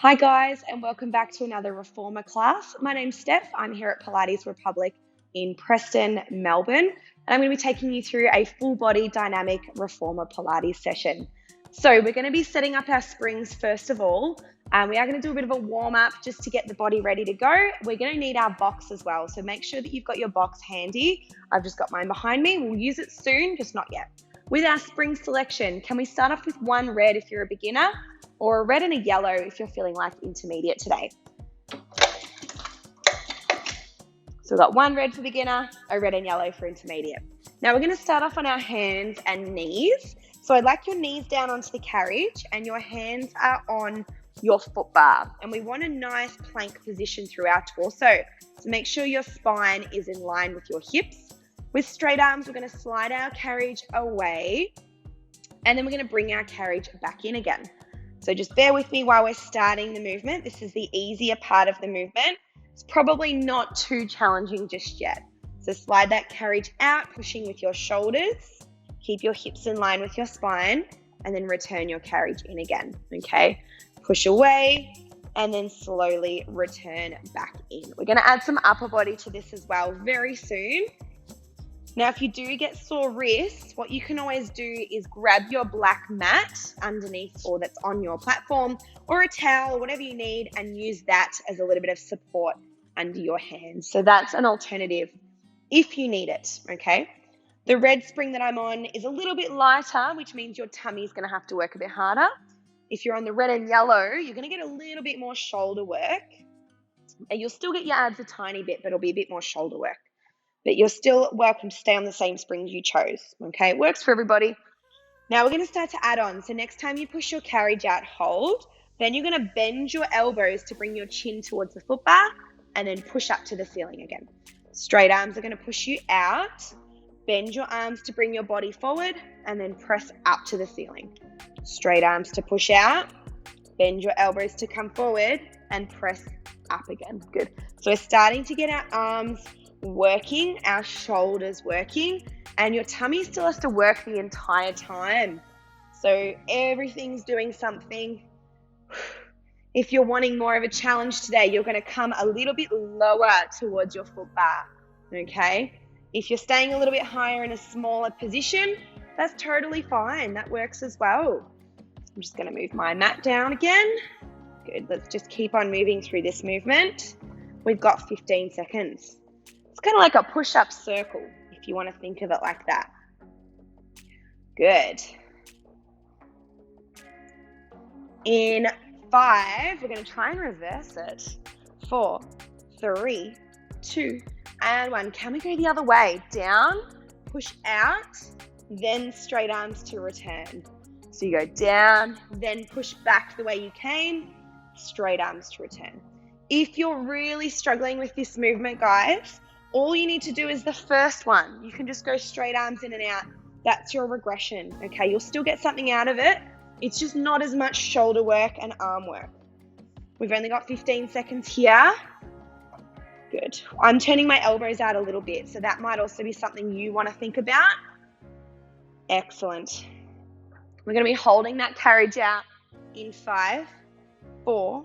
Hi guys, and welcome back to another Reformer class. My name's Steph. I'm here at Pilates Republic in Preston, Melbourne, and I'm going to be taking you through a full body dynamic Reformer Pilates session. So we're going to be setting up our springs first of all. We are going to do a bit of a warm up just to get the body ready to go. We're going to need our box as well, so make sure that you've got your box handy. I've just got mine behind me. We'll use it soon, just not yet. With our spring selection, can we start off with one red if you're a beginner, or a red and a yellow if you're feeling like intermediate today? So we've got one red for beginner, a red and yellow for intermediate. Now we're going to start off on our hands and knees. So I'd like your knees down onto the carriage and your hands are on your foot bar. And we want a nice plank position through our torso. So make sure your spine is in line with your hips. With straight arms, we're going to slide our carriage away and then we're going to bring our carriage back in again. So just bear with me while we're starting the movement. This is the easier part of the movement. It's probably not too challenging just yet. So slide that carriage out, pushing with your shoulders. Keep your hips in line with your spine and then return your carriage in again, okay? Push away and then slowly return back in. We're gonna add some upper body to this as well very soon. Now, if you do get sore wrists, what you can always do is grab your black mat underneath or that's on your platform or a towel or whatever you need and use that as a little bit of support under your hands. So that's an alternative if you need it, okay? The red spring that I'm on is a little bit lighter, which means your tummy is going to have to work a bit harder. If you're on the red and yellow, you're going to get a little bit more shoulder work. And you'll still get your abs a tiny bit, but it'll be a bit more shoulder work. But you're still welcome to stay on the same springs you chose, okay? It works for everybody. Now we're going to start to add on. So next time you push your carriage out, hold. Then you're going to bend your elbows to bring your chin towards the foot bar and then push up to the ceiling again. Straight arms are going to push you out. Bend your arms to bring your body forward and then press up to the ceiling. Straight arms to push out. Bend your elbows to come forward and press up again. Good. So we're starting to get our arms working, our shoulders working, and your tummy still has to work the entire time. So everything's doing something. If you're wanting more of a challenge today, you're going to come a little bit lower towards your foot bar, okay? If you're staying a little bit higher in a smaller position, that's totally fine. That works as well. I'm just going to move my mat down again. Good. Let's just keep on moving through this movement. We've got 15 seconds. It's kind of like a push-up circle, if you want to think of it like that. Good. In 5, we're going to try and reverse it. 4, 3, 2, and 1. Can we go the other way? Down, push out, then straight arms to return. So you go down, then push back the way you came, straight arms to return. If you're really struggling with this movement, guys, all you need to do is the first one. You can just go straight arms in and out. That's your regression, okay? You'll still get something out of it. It's just not as much shoulder work and arm work. We've only got 15 seconds here. Good. I'm turning my elbows out a little bit, so that might also be something you want to think about. Excellent. We're going to be holding that carriage out in 5, 4,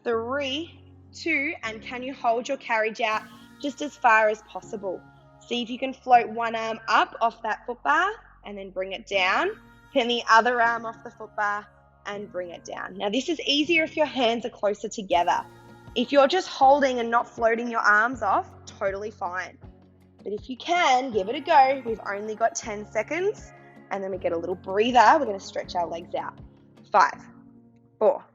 3, 2, and can you hold your carriage out just as far as possible? See if you can float one arm up off that foot bar and then bring it down. Then the other arm off the foot bar and bring it down. Now this is easier if your hands are closer together. If you're just holding and not floating your arms off, totally fine. But if you can, give it a go. We've only got 10 seconds and then we get a little breather. We're going to stretch our legs out. 5, 4,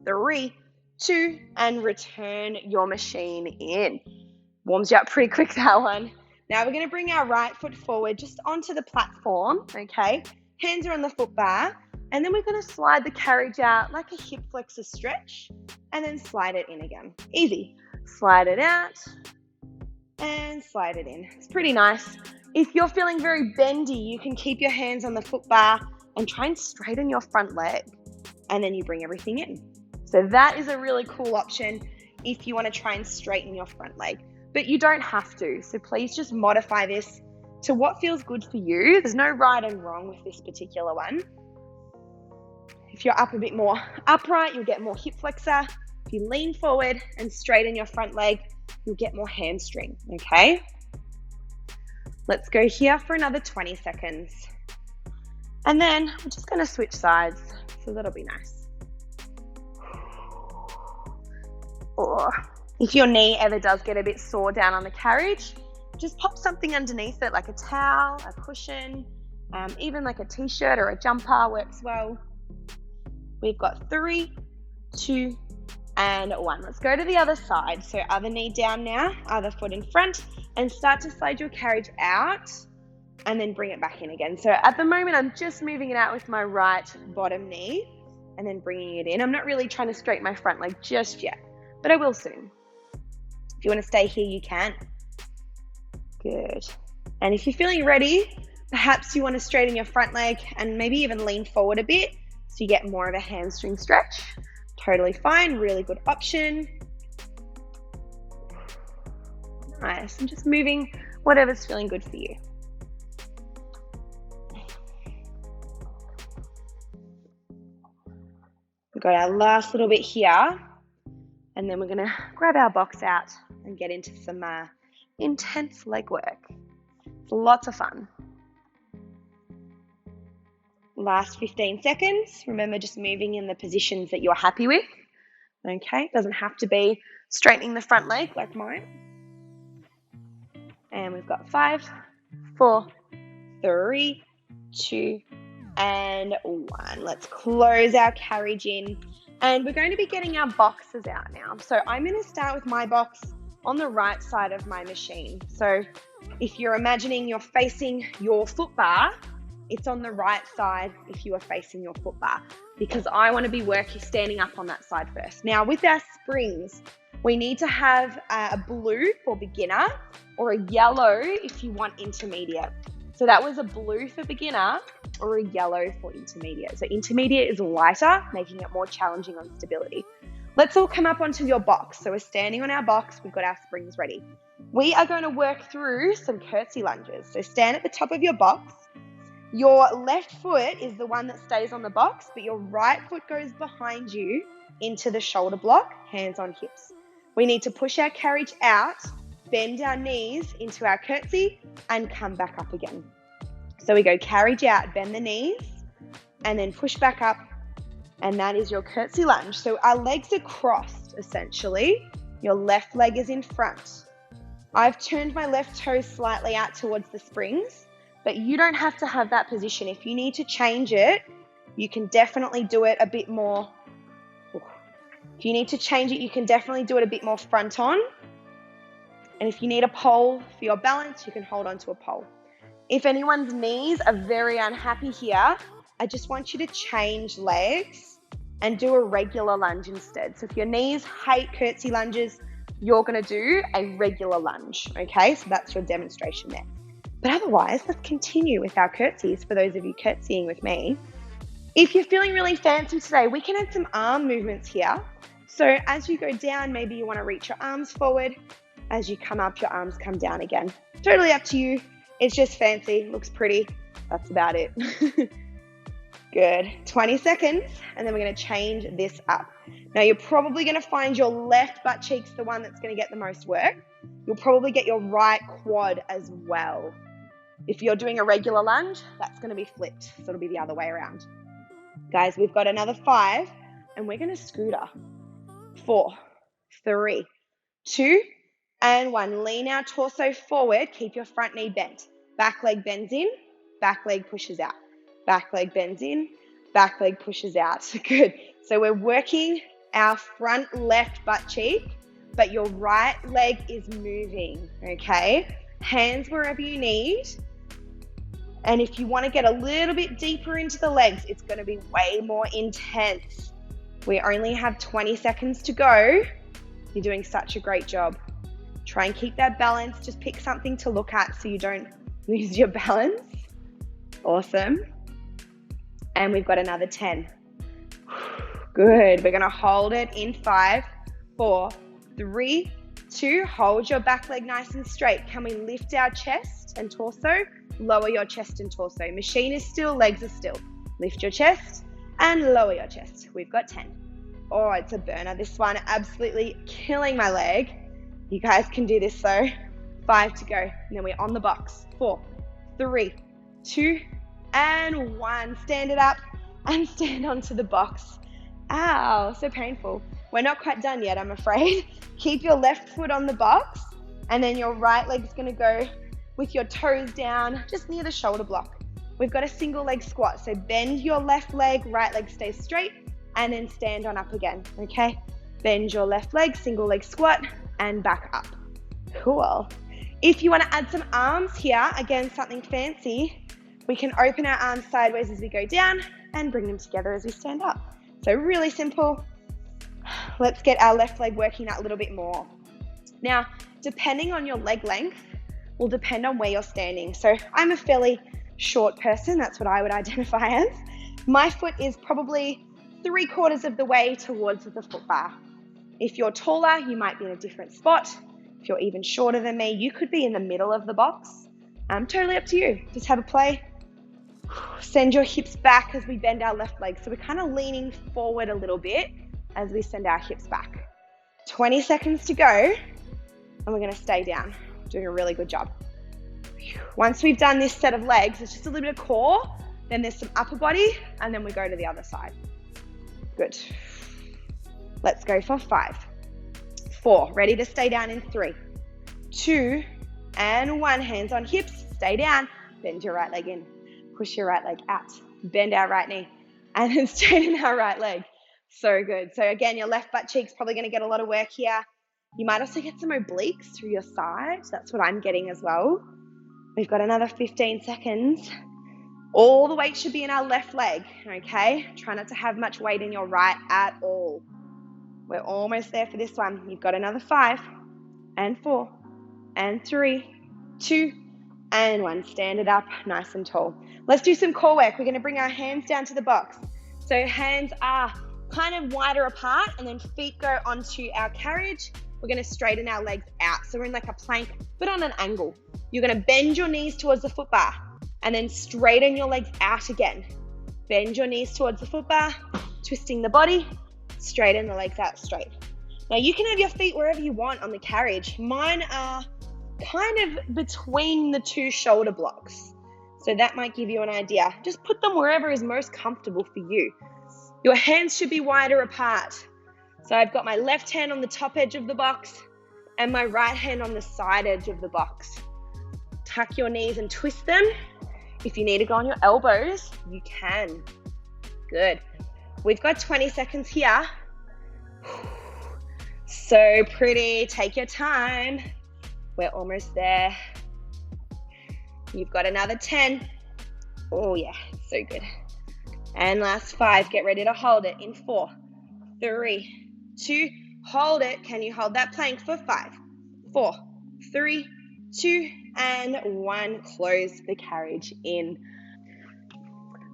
3, 2, and return your machine in. Warms you up pretty quick, that one. Now we're going to bring our right foot forward just onto the platform, okay? Hands are on the foot bar, and then we're going to slide the carriage out like a hip flexor stretch, and then slide it in again. Easy. Slide it out, and slide it in. It's pretty nice. If you're feeling very bendy, you can keep your hands on the foot bar and try and straighten your front leg, and then you bring everything in. So that is a really cool option if you want to try and straighten your front leg. But you don't have to, so please just modify this to what feels good for you. There's no right and wrong with this particular one. If you're up a bit more upright, you'll get more hip flexor. If you lean forward and straighten your front leg, you'll get more hamstring, okay? Let's go here for another 20 seconds. And then we're just going to switch sides, so that'll be nice. Or if your knee ever does get a bit sore down on the carriage, just pop something underneath it, like a towel, a cushion, even like a t-shirt or a jumper works well. We've got 3, 2, and 1. Let's go to the other side. So other knee down now, other foot in front, and start to slide your carriage out and then bring it back in again. So at the moment, I'm just moving it out with my right bottom knee and then bringing it in. I'm not really trying to straighten my front leg just yet, but I will soon. If you want to stay here, you can. Good. And if you're feeling ready, perhaps you want to straighten your front leg and maybe even lean forward a bit so you get more of a hamstring stretch. Totally fine, really good option. Nice, and just moving whatever's feeling good for you. We've got our last little bit here, and then we're gonna grab our box out and get into some intense leg work. It's lots of fun. Last 15 seconds. Remember, just moving in the positions that you're happy with. Okay, doesn't have to be straightening the front leg like mine. And we've got 5, 4, 3, 2, and 1. Let's close our carriage in. And we're going to be getting our boxes out now. So I'm going to start with my box on the right side of my machine. So if you're imagining you're facing your foot bar, it's on the right side if you are facing your foot bar, because I want to be standing up on that side first. Now with our springs, we need to have a blue for beginner or a yellow if you want intermediate. So that was a blue for beginner or a yellow for intermediate. So intermediate is lighter, making it more challenging on stability. Let's all come up onto your box. So we're standing on our box, we've got our springs ready. We are going to work through some curtsy lunges. So stand at the top of your box. Your left foot is the one that stays on the box, but your right foot goes behind you into the shoulder block, hands on hips. We need to push our carriage out, bend our knees into our curtsy, and come back up again. So we go carriage out, bend the knees, and then push back up, and that is your curtsy lunge. So our legs are crossed, essentially. Your left leg is in front. I've turned my left toe slightly out towards the springs, but you don't have to have that position. If you need to change it, you can definitely do it a bit more. If you need to change it, you can definitely do it a bit more front on. And if you need a pole for your balance, you can hold on to a pole. If anyone's knees are very unhappy here, I just want you to change legs and do a regular lunge instead. So if your knees hate curtsy lunges, you're gonna do a regular lunge, okay? So that's your demonstration there. But otherwise, let's continue with our curtsies for those of you curtsying with me. If you're feeling really fancy today, we can add some arm movements here. So as you go down, maybe you want to reach your arms forward. As you come up, your arms come down again. Totally up to you. It's just fancy, looks pretty. That's about it. Good. 20 seconds, and then we're going to change this up. Now you're probably going to find your left butt cheek's the one that's going to get the most work. You'll probably get your right quad as well. If you're doing a regular lunge, that's going to be flipped, so it'll be the other way around. Guys, we've got another 5, and we're going to scooter. 4, 3, 2, and 1. Lean our torso forward. Keep your front knee bent. Back leg bends in, back leg pushes out. Back leg bends in, back leg pushes out. Good. So we're working our front left butt cheek, but your right leg is moving, okay? Hands wherever you need. And if you want to get a little bit deeper into the legs, it's going to be way more intense. We only have 20 seconds to go. You're doing such a great job. Try and keep that balance. Just pick something to look at so you don't lose your balance. Awesome. And we've got another 10. Good. We're going to hold it in 5, 4, 3, 2. Hold your back leg nice and straight. Can we lift our chest and torso? Lower your chest and torso. Machine is still, legs are still. Lift your chest and lower your chest. We've got 10. Oh, it's a burner. This one absolutely killing my leg. You guys can do this though. 5 to go. And then we're on the box. 4, 3, 2, and 1. Stand it up and stand onto the box. Ow, so painful. We're not quite done yet, I'm afraid. Keep your left foot on the box, and then your right leg's gonna go with your toes down just near the shoulder block. We've got a single leg squat, so bend your left leg, right leg stays straight, and then stand on up again, okay? Bend your left leg, single leg squat, and back up. Cool. If you wanna add some arms here, again, something fancy, we can open our arms sideways as we go down and bring them together as we stand up. So really simple. Let's get our left leg working that a little bit more. Now, depending on your leg length will depend on where you're standing. So I'm a fairly short person, that's what I would identify as. My foot is probably 3/4 of the way towards the foot bar. If you're taller, you might be in a different spot. If you're even shorter than me, you could be in the middle of the box. Totally up to you. Just have a play. Send your hips back as we bend our left leg. So we're kind of leaning forward a little bit as we send our hips back. 20 seconds to go, and we're going to stay down. Doing a really good job. Once we've done this set of legs, it's just a little bit of core, then there's some upper body, and then we go to the other side. Good. Let's go for 5, 4. Ready to stay down in 3, 2, and 1. Hands on hips. Stay down. Bend your right leg in. Push your right leg out. Bend our right knee. And then straighten our right leg. So good. So again, your left butt cheek's probably going to get a lot of work here. You might also get some obliques through your sides. That's what I'm getting as well. We've got another 15 seconds. All the weight should be in our left leg, okay? Try not to have much weight in your right at all. We're almost there for this one. You've got another 5, and 4, and 3, 2, and 1. Stand it up nice and tall. Let's do some core work. We're going to bring our hands down to the box. So hands are kind of wider apart, and then feet go onto our carriage. We're going to straighten our legs out. So we're in like a plank, but on an angle. You're going to bend your knees towards the foot bar, and then straighten your legs out again. Bend your knees towards the foot bar, twisting the body, straighten the legs out straight. Now you can have your feet wherever you want on the carriage. Mine are kind of between the 2 shoulder blocks. So that might give you an idea. Just put them wherever is most comfortable for you. Your hands should be wider apart. So I've got my left hand on the top edge of the box and my right hand on the side edge of the box. Tuck your knees and twist them. If you need to go on your elbows, you can. Good. We've got 20 seconds here. So pretty. Take your time. We're almost there. You've got another 10. Oh yeah, so good. And last 5. Get ready to hold it in 4, 3, 2. Hold it. Can you hold that plank for 5, 4, 3, 2, and 1. Close the carriage in.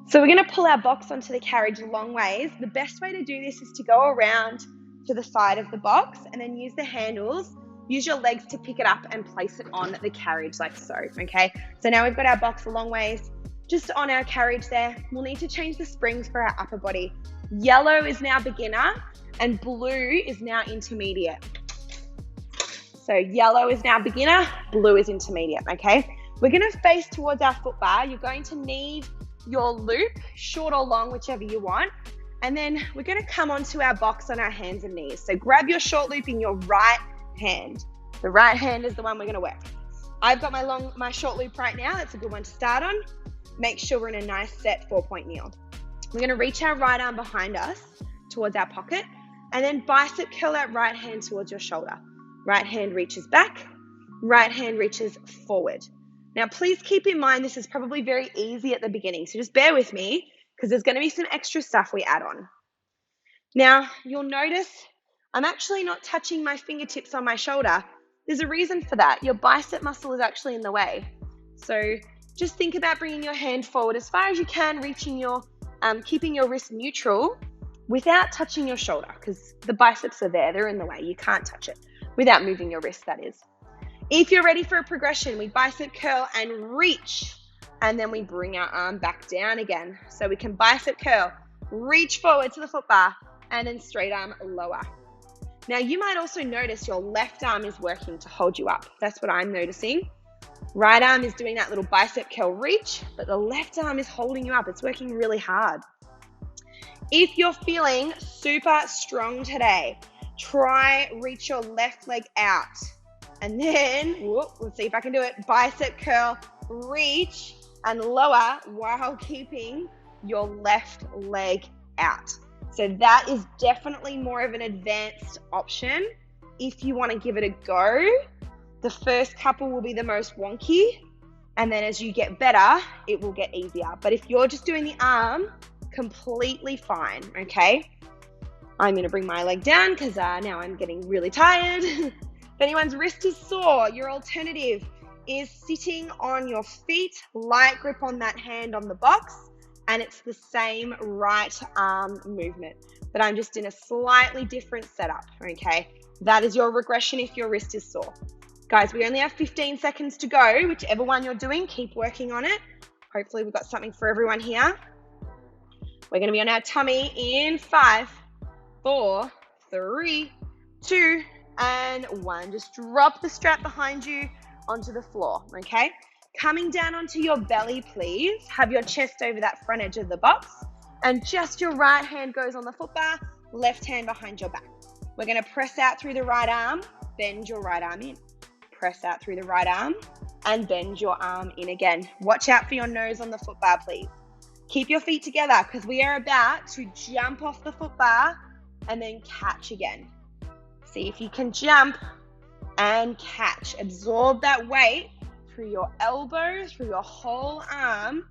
So we're going to pull our box onto the carriage long ways. The best way to do this is to go around to the side of the box and then use the handles. Use your legs to pick it up and place it on the carriage like so, okay? So now we've got our box a long ways just on our carriage there. We'll need to change the springs for our upper body. Yellow is now beginner and blue is now intermediate. So yellow is now beginner, blue is intermediate, okay? We're gonna face towards our foot bar. You're going to need your loop, short or long, whichever you want. And then we're gonna come onto our box on our hands and knees. So grab your short loop in your right hand. The right hand is the one we're going to work. I've got my short loop right now. That's a good one to start on. Make sure we're in a nice set 4-point kneel. We're going to reach our right arm behind us towards our pocket and then bicep curl that right hand towards your shoulder. Right hand reaches back, right hand reaches forward. Now please keep in mind this is probably very easy at the beginning, so just bear with me because there's going to be some extra stuff we add on. Now you'll notice I'm actually not touching my fingertips on my shoulder. There's a reason for that. Your bicep muscle is actually in the way. So just think about bringing your hand forward as far as you can, reaching your, keeping your wrist neutral without touching your shoulder because the biceps are there, they're in the way. You can't touch it without moving your wrist, that is. If you're ready for a progression, we bicep curl and reach, and then we bring our arm back down again. So we can bicep curl, reach forward to the foot bar, and then straight arm lower. Now you might also notice your left arm is working to hold you up. That's what I'm noticing. Right arm is doing that little bicep curl reach, but the left arm is holding you up. It's working really hard. If you're feeling super strong today, try reach your left leg out. And then, let's see if I can do it. Bicep curl, reach, and lower while keeping your left leg out. So that is definitely more of an advanced option if you want to give it a go. The first couple will be the most wonky, and then as you get better, it will get easier. But if you're just doing the arm, completely fine, okay? I'm going to bring my leg down because now I'm getting really tired. If anyone's wrist is sore, your alternative is sitting on your feet, light grip on that hand on the box, and it's the same right arm movement, but I'm just in a slightly different setup, okay? That is your regression if your wrist is sore. Guys, we only have 15 seconds to go. Whichever one you're doing, keep working on it. Hopefully we've got something for everyone here. We're going to be on our tummy in 5, 4, 3, 2, and 1. Just drop the strap behind you onto the floor, okay? Coming down onto your belly, please. Have your chest over that front edge of the box, and just your right hand goes on the foot bar, left hand behind your back. We're going to press out through the right arm, bend your right arm in. Press out through the right arm and bend your arm in again. Watch out for your nose on the foot bar, please. Keep your feet together because we are about to jump off the foot bar and then catch again. See if you can jump and catch. Absorb that weight through your elbow, through your whole arm.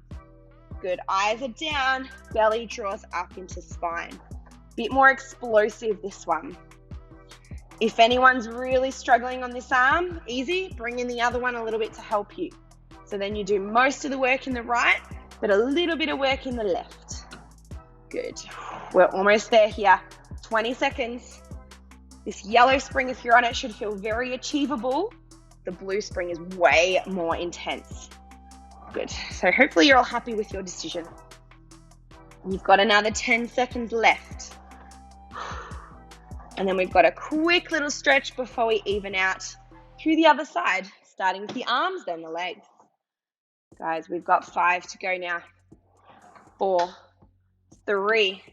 Good. Eyes are down. Belly draws up into spine. Bit more explosive, this one. If anyone's really struggling on this arm, easy, bring in the other one a little bit to help you. So then you do most of the work in the right, but a little bit of work in the left. Good. We're almost there here. 20 seconds. This yellow spring, if you're on it, should feel very achievable. The blue spring is way more intense. Good. So hopefully you're all happy with your decision. You've got another 10 seconds left. And then we've got a quick little stretch before we even out through the other side, starting with the arms, then the legs. Guys, we've got 5 to go now. 4, 3,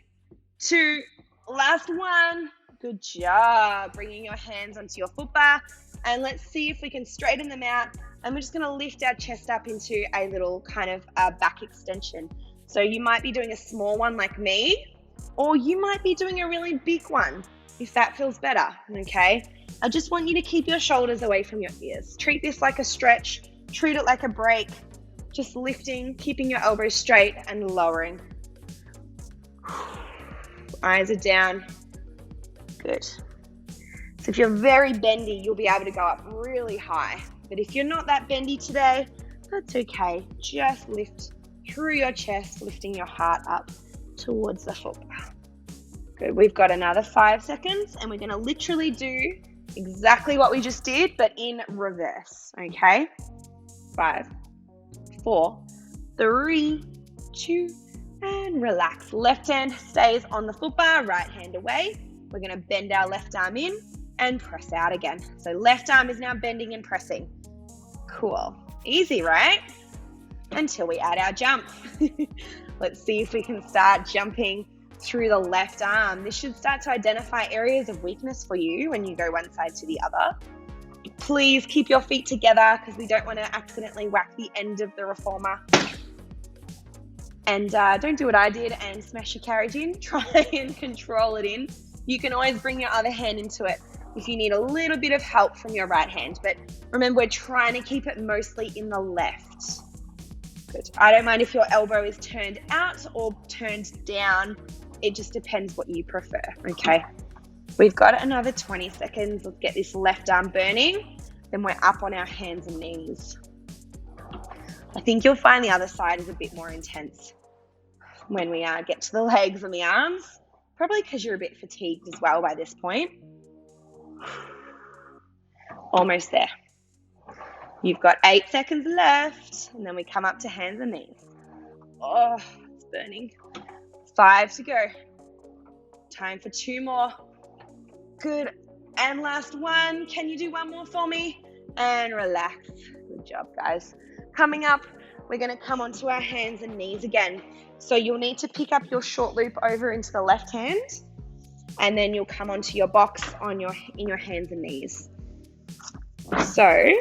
2, last one. Good job. Bringing your hands onto your foot bar. And let's see if we can straighten them out. And we're just going to lift our chest up into a little kind of back extension. So you might be doing a small one like me, or you might be doing a really big one, if that feels better, okay? I just want you to keep your shoulders away from your ears. Treat this like a stretch. Treat it like a break. Just lifting, keeping your elbows straight and lowering. Eyes are down. Good. So if you're very bendy, you'll be able to go up really high. But if you're not that bendy today, that's okay. Just lift through your chest, lifting your heart up towards the foot bar. Good. We've got another 5 seconds, and we're going to literally do exactly what we just did, but in reverse, okay? 5, 4, 3, 2, and relax. Left hand stays on the foot bar, right hand away. We're going to bend our left arm in and press out again. So left arm is now bending and pressing. Cool. Easy, right? Until we add our jump. Let's see if we can start jumping through the left arm. This should start to identify areas of weakness for you when you go one side to the other. Please keep your feet together because we don't want to accidentally whack the end of the reformer. And don't do what I did and smash your carriage in. Try and control it in. You can always bring your other hand into it if you need a little bit of help from your right hand. But remember, we're trying to keep it mostly in the left. Good. I don't mind if your elbow is turned out or turned down. It just depends what you prefer, okay? We've got another 20 seconds. Let's get this left arm burning. Then we're up on our hands and knees. I think you'll find the other side is a bit more intense when we get to the legs and the arms. Probably because you're a bit fatigued as well by this point. Almost there. You've got 8 seconds left, and then we come up to hands and knees. Oh, it's burning. It's 5 to go. Time for 2 more. Good. And last one. Can you do one more for me? And relax. Good job, guys. Coming up, we're going to come onto our hands and knees again. So you'll need to pick up your short loop over into the left hand, and then you'll come onto your box in your hands and knees. So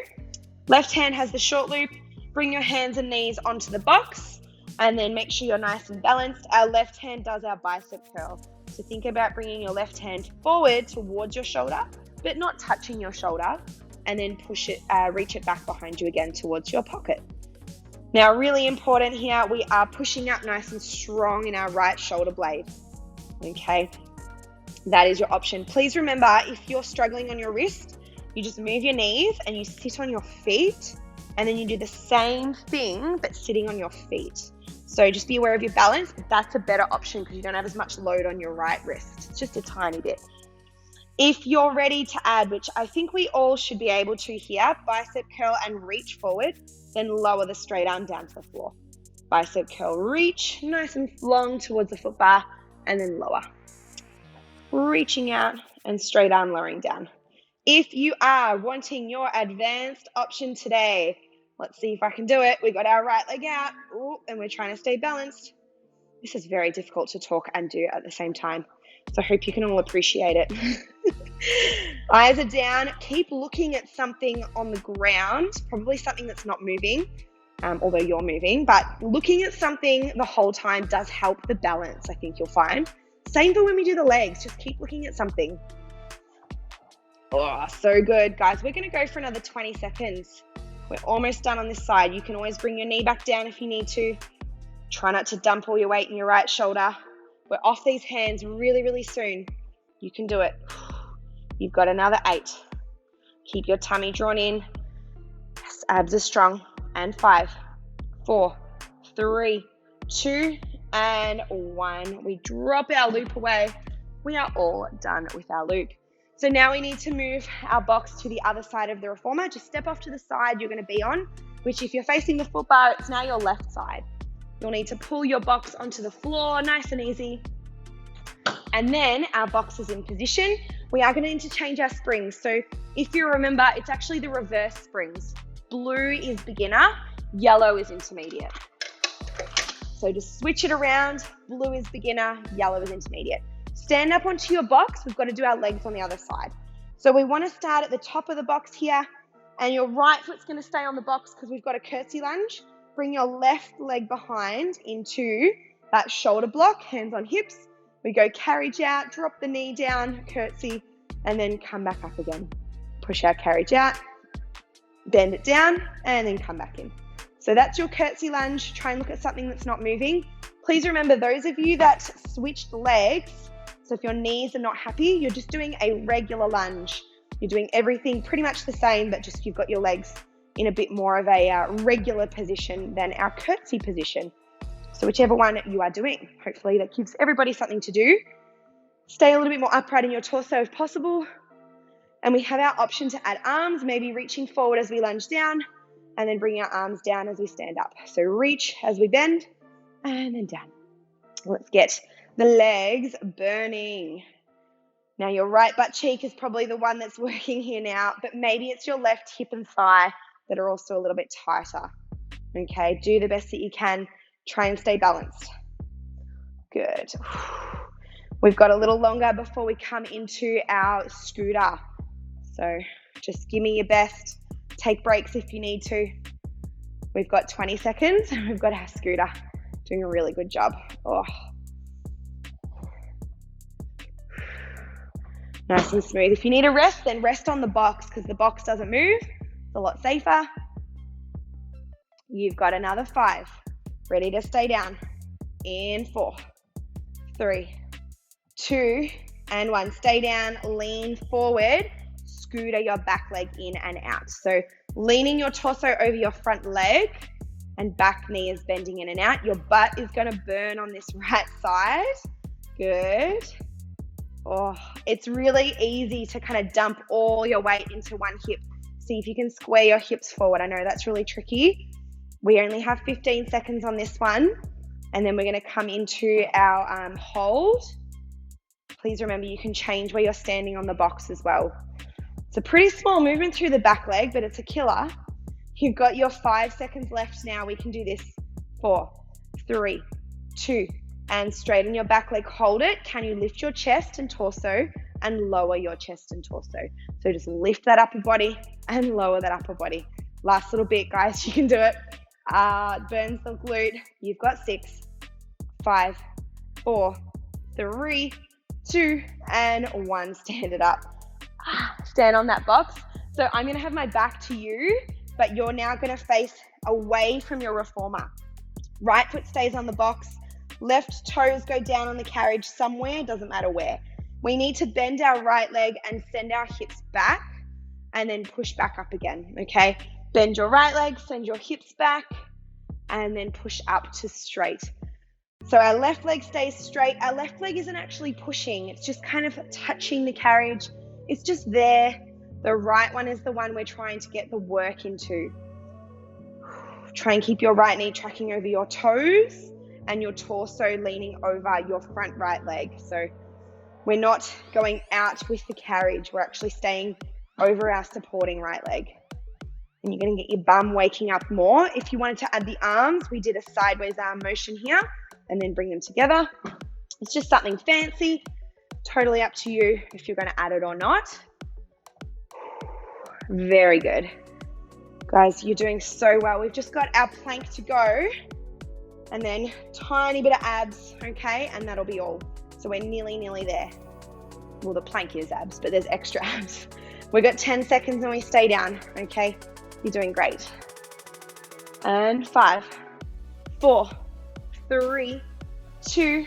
left hand has the short loop. Bring your hands and knees onto the box, and then make sure you're nice and balanced. Our left hand does our bicep curl. So think about bringing your left hand forward towards your shoulder, but not touching your shoulder, and then reach it back behind you again towards your pocket. Now, really important here, we are pushing up nice and strong in our right shoulder blade. Okay, that is your option. Please remember, if you're struggling on your wrist, you just move your knees and you sit on your feet, and then you do the same thing, but sitting on your feet. So just be aware of your balance. That's a better option because you don't have as much load on your right wrist. It's just a tiny bit. If you're ready to add, which I think we all should be able to here, bicep curl and reach forward, then lower the straight arm down to the floor. Bicep curl, reach, nice and long towards the foot bar, and then lower. Reaching out and straight arm lowering down. If you are wanting your advanced option today, let's see if I can do it. We got our right leg out, and we're trying to stay balanced. This is very difficult to talk and do at the same time, so I hope you can all appreciate it. Eyes are down. Keep looking at something on the ground, probably something that's not moving, although you're moving, but looking at something the whole time does help the balance, I think you'll find. Same for when we do the legs, just keep looking at something. Oh, so good, guys. We're going to go for another 20 seconds. We're almost done on this side. You can always bring your knee back down if you need to. Try not to dump all your weight in your right shoulder. We're off these hands really, really soon. You can do it. You've got another 8. Keep your tummy drawn in. Yes, abs are strong. And 5, 4, 3, 2, and 1. We drop our loop away. We are all done with our loop. So now we need to move our box to the other side of the reformer. Just step off to the side you're going to be on, which if you're facing the foot bar, it's now your left side. You'll need to pull your box onto the floor, nice and easy. And then our box is in position. We are going to need to change our springs. So if you remember, it's actually the reverse springs. Blue is beginner, yellow is intermediate. So just switch it around. Blue is beginner, yellow is intermediate. Stand up onto your box. We've got to do our legs on the other side. So we want to start at the top of the box here, and your right foot's going to stay on the box because we've got a curtsy lunge. Bring your left leg behind into that shoulder block, hands on hips. We go carriage out, drop the knee down, curtsy, and then come back up again. Push our carriage out, bend it down, and then come back in. So that's your curtsy lunge. Try and look at something that's not moving. Please remember, those of you that switched legs, so if your knees are not happy, you're just doing a regular lunge. You're doing everything pretty much the same, but just you've got your legs in a bit more of a regular position than our curtsy position. So whichever one you are doing, hopefully that gives everybody something to do. Stay a little bit more upright in your torso if possible. And we have our option to add arms, maybe reaching forward as we lunge down, and then bring our arms down as we stand up. So reach as we bend, and then down. Let's get the legs burning. Now your right butt cheek is probably the one that's working here now, but maybe it's your left hip and thigh that are also a little bit tighter. Okay, do the best that you can. Try and stay balanced. Good. We've got a little longer before we come into our scooter. So just give me your best. Take breaks if you need to. We've got 20 seconds and we've got our scooter. Doing a really good job. Oh. Nice and smooth. If you need a rest, then rest on the box because the box doesn't move. It's a lot safer. You've got another 5. Ready to stay down. In 4, 3, 2, and 1. Stay down, lean forward, scooter your back leg in and out. So leaning your torso over your front leg and back knee is bending in and out. Your butt is going to burn on this right side. Good. Oh, it's really easy to kind of dump all your weight into one hip. See if you can square your hips forward. I know that's really tricky. We only have 15 seconds on this one. And then we're going to come into our hold. Please remember you can change where you're standing on the box as well. It's a pretty small movement through the back leg, but it's a killer. You've got your 5 seconds left now. We can do this. 4, 3, 2, and straighten your back leg. Hold it. Can you lift your chest and torso and lower your chest and torso? So just lift that upper body and lower that upper body. Last little bit, guys. You can do it. Burns the glute. You've got 6, 5, 4, 3, 2, and 1. Stand it up. Stand on that box. So I'm going to have my back to you, but you're now going to face away from your reformer. Right foot stays on the box. Left toes go down on the carriage somewhere, doesn't matter where. We need to bend our right leg and send our hips back and then push back up again, okay? Bend your right leg, send your hips back, and then push up to straight. So our left leg stays straight. Our left leg isn't actually pushing. It's just kind of touching the carriage. It's just there. The right one is the one we're trying to get the work into. Try and keep your right knee tracking over your toes and your torso leaning over your front right leg. So we're not going out with the carriage. We're actually staying over our supporting right leg. And you're going to get your bum waking up more. If you wanted to add the arms, we did a sideways arm motion here and then bring them together. It's just something fancy. Totally up to you if you're going to add it or not. Very good. Guys, you're doing so well. We've just got our plank to go and then tiny bit of abs, okay? And that'll be all. So we're nearly there. Well, the plank is abs, but there's extra abs. We've got 10 seconds and we stay down, okay? You're doing great. And 5, 4, 3, 2,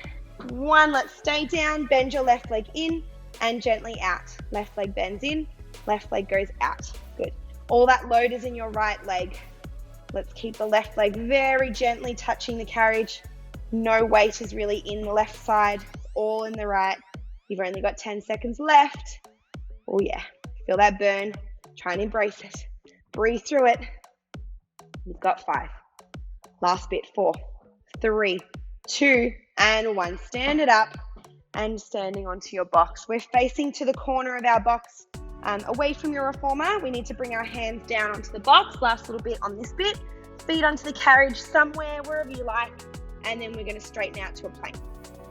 1. Let's stay down. Bend your left leg in and gently out. Left leg bends in, left leg goes out. Good. All that load is in your right leg. Let's keep the left leg very gently touching the carriage. No weight is really in the left side. It's all in the right. You've only got 10 seconds left. Oh yeah, feel that burn. Try and embrace it. Breathe through it. You've got 5. Last bit. 4, 3, 2, and 1. Stand it up and standing onto your box. We're facing to the corner of our box, away from your reformer. We need to bring our hands down onto the box. Last little bit on this bit. Feet onto the carriage somewhere, wherever you like. And then we're going to straighten out to a plank.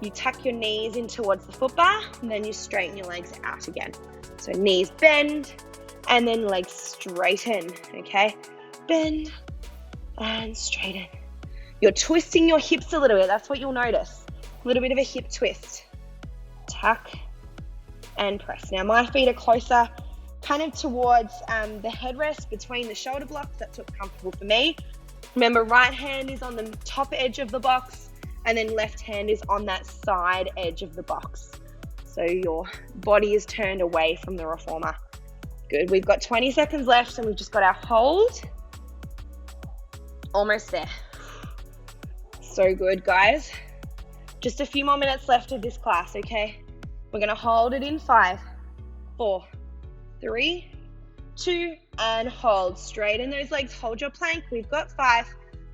You tuck your knees in towards the foot bar, and then you straighten your legs out again. So knees bend, and then legs straighten, okay? Bend and straighten. You're twisting your hips a little bit. That's what you'll notice. A little bit of a hip twist. Tuck and press. Now my feet are closer kind of towards the headrest between the shoulder blocks. That's what's comfortable for me. Remember, right hand is on the top edge of the box and then left hand is on that side edge of the box. So your body is turned away from the reformer. Good. We've got 20 seconds left and we've just got our hold. Almost there. So good, guys. Just a few more minutes left of this class, okay? We're going to hold it in 5, 4, 3, 2, and hold. Straighten those legs. Hold your plank. We've got 5.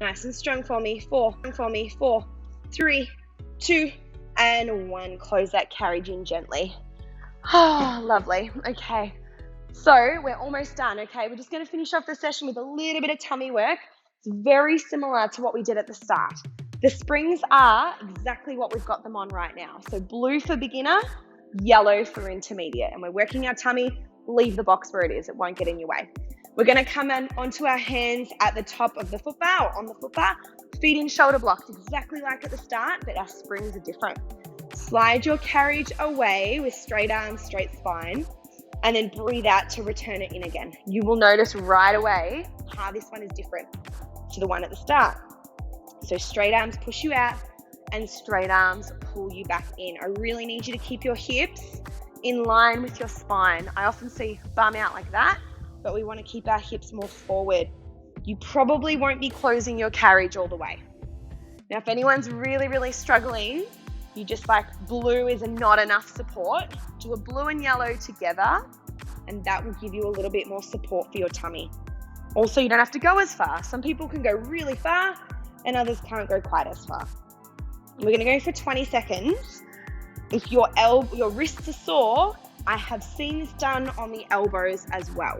Nice and strong for me. 4, 3, 2, and 1. Close that carriage in gently. Oh, lovely. Okay. So we're almost done, okay? We're just going to finish off the session with a little bit of tummy work. It's very similar to what we did at the start. The springs are exactly what we've got them on right now. So blue for beginner, yellow for intermediate. And we're working our tummy. Leave the box where it is. It won't get in your way. We're going to come onto our hands at the top of the foot bar or on the foot bar. Feet in shoulder blocks, exactly like at the start, but our springs are different. Slide your carriage away with straight arms, straight spine, and then breathe out to return it in again. You will notice right away how this one is different to the one at the start. So straight arms push you out and straight arms pull you back in. I really need you to keep your hips in line with your spine. I often see bum out like that, but we want to keep our hips more forward. You probably won't be closing your carriage all the way. Now, if anyone's really, really struggling, you just like blue is not enough support, do a blue and yellow together, and that will give you a little bit more support for your tummy. Also, you don't have to go as far. Some people can go really far and others can't go quite as far. We're going to go for 20 seconds. If your wrists are sore, I have seen this done on the elbows as well.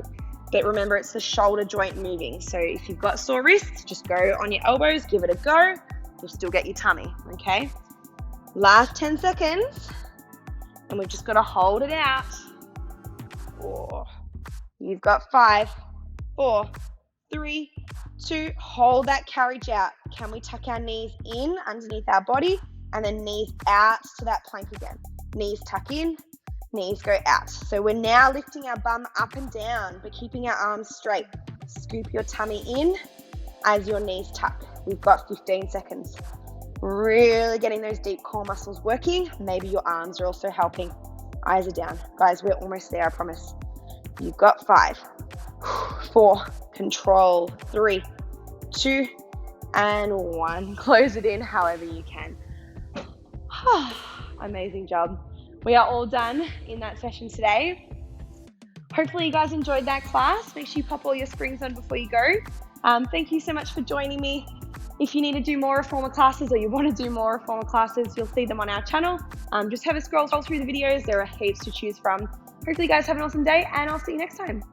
But remember, it's the shoulder joint moving. So if you've got sore wrists, just go on your elbows, give it a go. You'll still get your tummy, okay? Last 10 seconds. And we've just got to hold it out. 4. You've got 5, 4, 3, 2. Hold that carriage out. Can we tuck our knees in underneath our body and then knees out to that plank again? Knees tuck in, knees go out. So we're now lifting our bum up and down, but keeping our arms straight. Scoop your tummy in as your knees tuck. We've got 15 seconds. Really getting those deep core muscles working. Maybe your arms are also helping. Eyes are down. Guys, we're almost there, I promise. You've got 5, 4, control, 3, 2, and 1. Close it in however you can. Amazing job. We are all done in that session today. Hopefully you guys enjoyed that class. Make sure you pop all your springs on before you go. Thank you so much for joining me. If you need to do more reformer classes or you want to do more reformer classes, you'll see them on our channel. Just have a scroll through the videos. There are heaps to choose from. Hopefully you guys have an awesome day, and I'll see you next time.